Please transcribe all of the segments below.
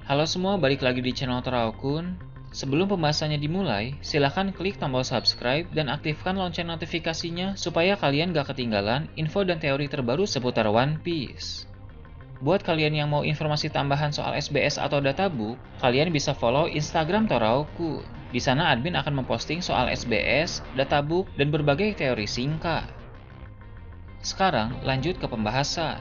Halo semua, balik lagi di channel Toraokun. Sebelum pembahasannya dimulai, silahkan klik tombol subscribe dan aktifkan lonceng notifikasinya supaya kalian gak ketinggalan info dan teori terbaru seputar One Piece. Buat kalian yang mau informasi tambahan soal SBS atau databook, kalian bisa follow Instagram Toraokun. Di sana admin akan memposting soal SBS, databook, dan berbagai teori singkat. Sekarang lanjut ke pembahasan.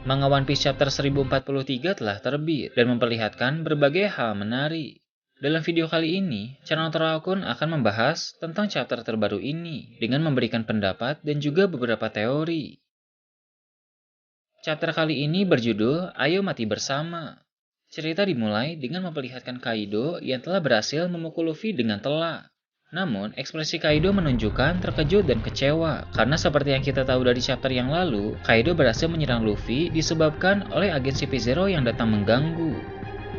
Manga One Piece Chapter 1043 telah terbit dan memperlihatkan berbagai hal menarik. Dalam video kali ini, channel Toraokun akan membahas tentang chapter terbaru ini dengan memberikan pendapat dan juga beberapa teori. Chapter kali ini berjudul Ayo Mati Bersama. Cerita dimulai dengan memperlihatkan Kaido yang telah berhasil memukul Luffy dengan telak. Namun, ekspresi Kaido menunjukkan terkejut dan kecewa, karena seperti yang kita tahu dari chapter yang lalu, Kaido berhasil menyerang Luffy disebabkan oleh agen CP0 yang datang mengganggu.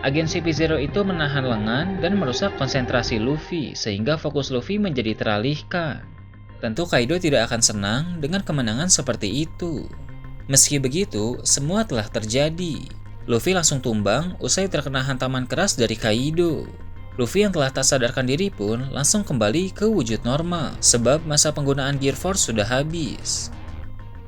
Agen CP0 itu menahan lengan dan merusak konsentrasi Luffy, sehingga fokus Luffy menjadi teralihkan. Tentu Kaido tidak akan senang dengan kemenangan seperti itu. Meski begitu, semua telah terjadi. Luffy langsung tumbang usai terkena hantaman keras dari Kaido. Luffy yang telah tak sadarkan diri pun langsung kembali ke wujud normal sebab masa penggunaan Gear Force sudah habis.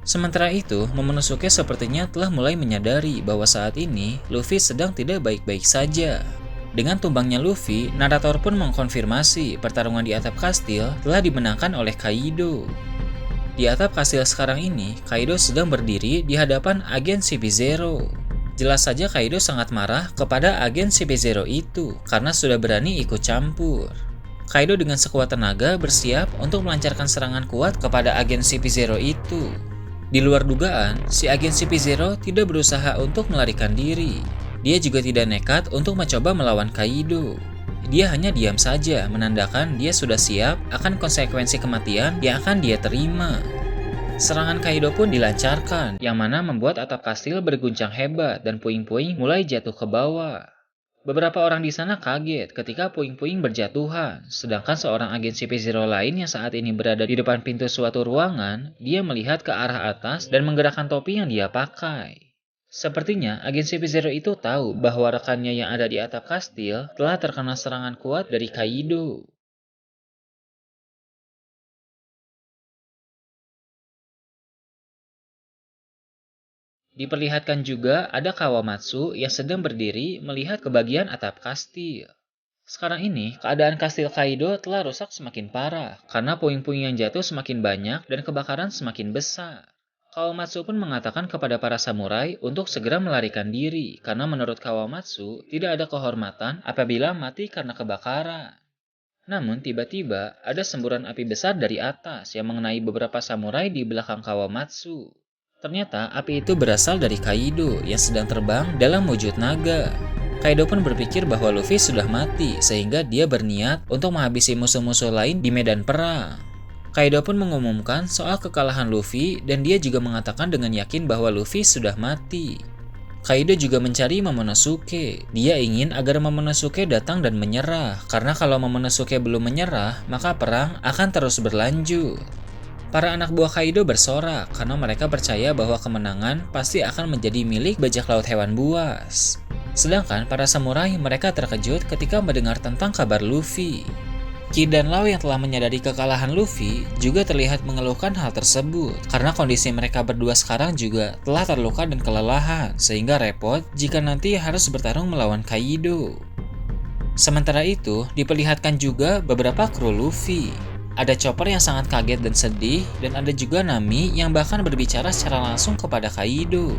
Sementara itu, Momonosuke sepertinya telah mulai menyadari bahwa saat ini Luffy sedang tidak baik-baik saja. Dengan tumbangnya Luffy, narator pun mengkonfirmasi pertarungan di atap kastil telah dimenangkan oleh Kaido. Di atap kastil sekarang ini, Kaido sedang berdiri di hadapan agen CP0. Jelas saja Kaido sangat marah kepada agen CP0 itu karena sudah berani ikut campur. Kaido dengan sekuat tenaga bersiap untuk melancarkan serangan kuat kepada agen CP0 itu. Di luar dugaan, si agen CP0 tidak berusaha untuk melarikan diri. Dia juga tidak nekat untuk mencoba melawan Kaido. Dia hanya diam saja menandakan dia sudah siap akan konsekuensi kematian yang akan dia terima. Serangan Kaido pun dilancarkan, yang mana membuat atap kastil berguncang hebat dan puing-puing mulai jatuh ke bawah. Beberapa orang di sana kaget ketika puing-puing berjatuhan, sedangkan seorang agen CP0 lain yang saat ini berada di depan pintu suatu ruangan, dia melihat ke arah atas dan menggerakkan topi yang dia pakai. Sepertinya agen CP0 itu tahu bahwa rekannya yang ada di atap kastil telah terkena serangan kuat dari Kaido. Diperlihatkan juga ada Kawamatsu yang sedang berdiri melihat ke bagian atap kastil. Sekarang ini, keadaan kastil Kaido telah rusak semakin parah karena puing-puing yang jatuh semakin banyak dan kebakaran semakin besar. Kawamatsu pun mengatakan kepada para samurai untuk segera melarikan diri karena menurut Kawamatsu tidak ada kehormatan apabila mati karena kebakaran. Namun tiba-tiba ada semburan api besar dari atas yang mengenai beberapa samurai di belakang Kawamatsu. Ternyata api itu berasal dari Kaido yang sedang terbang dalam wujud naga. Kaido pun berpikir bahwa Luffy sudah mati sehingga dia berniat untuk menghabisi musuh-musuh lain di medan perang. Kaido pun mengumumkan soal kekalahan Luffy dan dia juga mengatakan dengan yakin bahwa Luffy sudah mati. Kaido juga mencari Momonosuke. Dia ingin agar Momonosuke datang dan menyerah karena kalau Momonosuke belum menyerah maka perang akan terus berlanjut. Para anak buah Kaido bersorak karena mereka percaya bahwa kemenangan pasti akan menjadi milik bajak laut hewan buas. Sedangkan para samurai mereka terkejut ketika mendengar tentang kabar Luffy. Kid dan Law yang telah menyadari kekalahan Luffy juga terlihat mengeluhkan hal tersebut karena kondisi mereka berdua sekarang juga telah terluka dan kelelahan sehingga repot jika nanti harus bertarung melawan Kaido. Sementara itu, diperlihatkan juga beberapa kru Luffy. Ada Chopper yang sangat kaget dan sedih, dan ada juga Nami yang bahkan berbicara secara langsung kepada Kaido.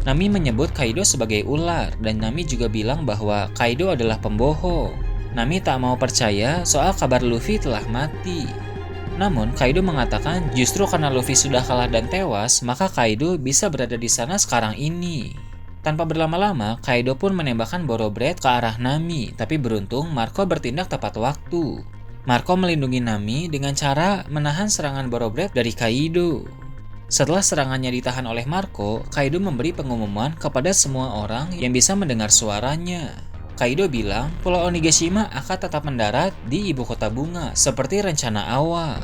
Nami menyebut Kaido sebagai ular, dan Nami juga bilang bahwa Kaido adalah pembohong. Nami tak mau percaya soal kabar Luffy telah mati. Namun, Kaido mengatakan justru karena Luffy sudah kalah dan tewas, maka Kaido bisa berada di sana sekarang ini. Tanpa berlama-lama, Kaido pun menembakkan Boro Bread ke arah Nami, tapi beruntung Marco bertindak tepat waktu. Marco melindungi Nami dengan cara menahan serangan Boro Bread dari Kaido. Setelah serangannya ditahan oleh Marco, Kaido memberi pengumuman kepada semua orang yang bisa mendengar suaranya. Kaido bilang Pulau Onigashima akan tetap mendarat di ibu kota bunga seperti rencana awal.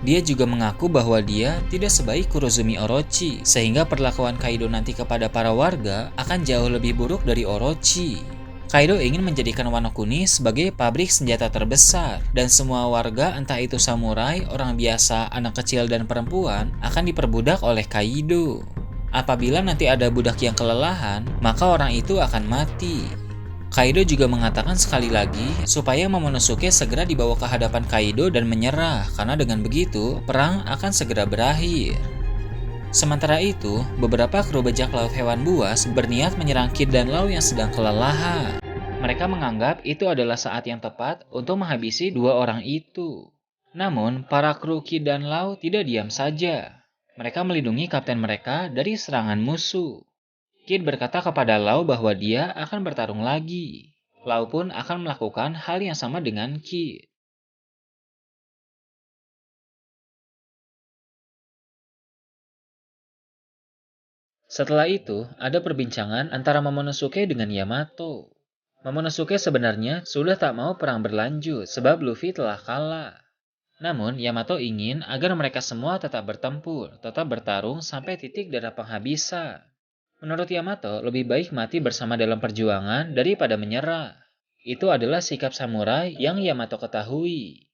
Dia juga mengaku bahwa dia tidak sebaik Kurozumi Orochi, sehingga perlakuan Kaido nanti kepada para warga akan jauh lebih buruk dari Orochi. Kaido ingin menjadikan Wano Kuni sebagai pabrik senjata terbesar, dan semua warga, entah itu samurai, orang biasa, anak kecil, dan perempuan, akan diperbudak oleh Kaido. Apabila nanti ada budak yang kelelahan, maka orang itu akan mati. Kaido juga mengatakan sekali lagi supaya Momonosuke segera dibawa ke hadapan Kaido dan menyerah, karena dengan begitu perang akan segera berakhir. Sementara itu, beberapa kru bajak laut hewan buas berniat menyerang Kid dan Law yang sedang kelelahan. Mereka menganggap itu adalah saat yang tepat untuk menghabisi dua orang itu. Namun, para kru Kid dan Law tidak diam saja. Mereka melindungi kapten mereka dari serangan musuh. Kid berkata kepada Law bahwa dia akan bertarung lagi. Law pun akan melakukan hal yang sama dengan Kid. Setelah itu, ada perbincangan antara Momonosuke dengan Yamato. Momonosuke sebenarnya sudah tak mau perang berlanjut sebab Luffy telah kalah. Namun, Yamato ingin agar mereka semua tetap bertempur, tetap bertarung sampai titik darah penghabisan. Menurut Yamato, lebih baik mati bersama dalam perjuangan daripada menyerah. Itu adalah sikap samurai yang Yamato ketahui.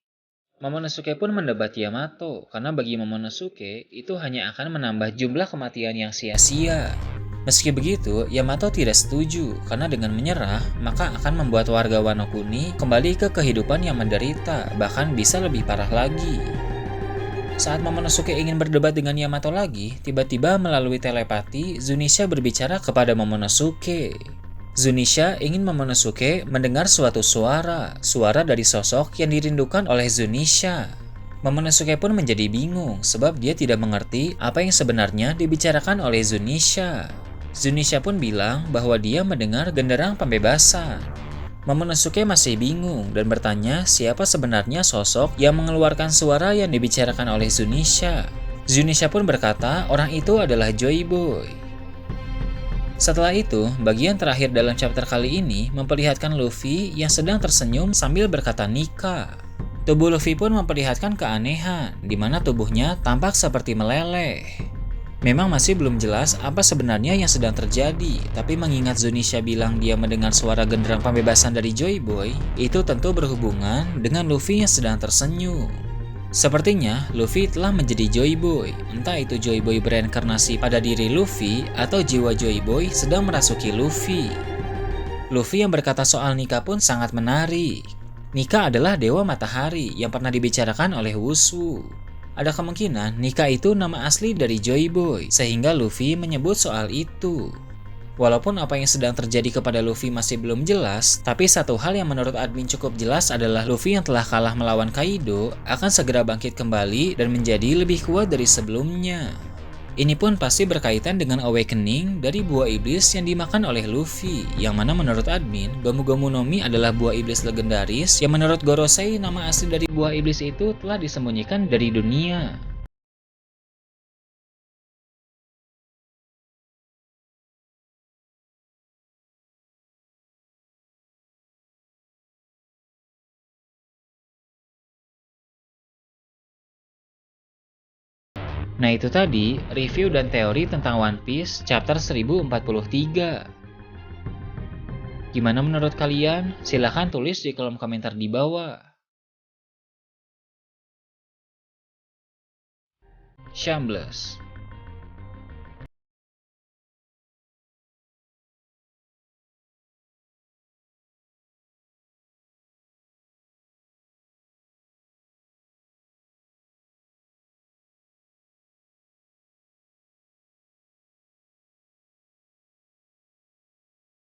Momonosuke pun mendebat Yamato, karena bagi Momonosuke, itu hanya akan menambah jumlah kematian yang sia-sia. Meski begitu, Yamato tidak setuju, karena dengan menyerah, maka akan membuat warga Wano Kuni kembali ke kehidupan yang menderita, bahkan bisa lebih parah lagi. Saat Momonosuke ingin berdebat dengan Yamato lagi, tiba-tiba melalui telepati, Zunisha berbicara kepada Momonosuke. Zunisha ingin Momonosuke mendengar suatu suara dari sosok yang dirindukan oleh Zunisha. Momonosuke pun menjadi bingung sebab dia tidak mengerti apa yang sebenarnya dibicarakan oleh Zunisha. Zunisha pun bilang bahwa dia mendengar genderang pembebasan. Momonosuke masih bingung dan bertanya siapa sebenarnya sosok yang mengeluarkan suara yang dibicarakan oleh Zunisha. Zunisha pun berkata orang itu adalah Joy Boy. Setelah itu, bagian terakhir dalam chapter kali ini memperlihatkan Luffy yang sedang tersenyum sambil berkata Nika. Tubuh Luffy pun memperlihatkan keanehan, di mana tubuhnya tampak seperti meleleh. Memang masih belum jelas apa sebenarnya yang sedang terjadi, tapi mengingat Zunisha bilang dia mendengar suara genderang pembebasan dari Joy Boy, itu tentu berhubungan dengan Luffy yang sedang tersenyum. Sepertinya Luffy telah menjadi Joy Boy, entah itu Joy Boy bereinkarnasi pada diri Luffy atau jiwa Joy Boy sedang merasuki Luffy. Luffy yang berkata soal Nika pun sangat menarik. Nika adalah dewa matahari yang pernah dibicarakan oleh Wushu. Ada kemungkinan Nika itu nama asli dari Joy Boy, sehingga Luffy menyebut soal itu. Walaupun apa yang sedang terjadi kepada Luffy masih belum jelas, tapi satu hal yang menurut admin cukup jelas adalah Luffy yang telah kalah melawan Kaido akan segera bangkit kembali dan menjadi lebih kuat dari sebelumnya. Ini pun pasti berkaitan dengan awakening dari buah iblis yang dimakan oleh Luffy, yang mana menurut admin, Gomu Gomu no Mi adalah buah iblis legendaris yang menurut Gorosei nama asli dari buah iblis itu telah disembunyikan dari dunia. Nah itu tadi review dan teori tentang One Piece chapter 1043. Gimana menurut kalian? Silahkan tulis di kolom komentar di bawah. Shambles.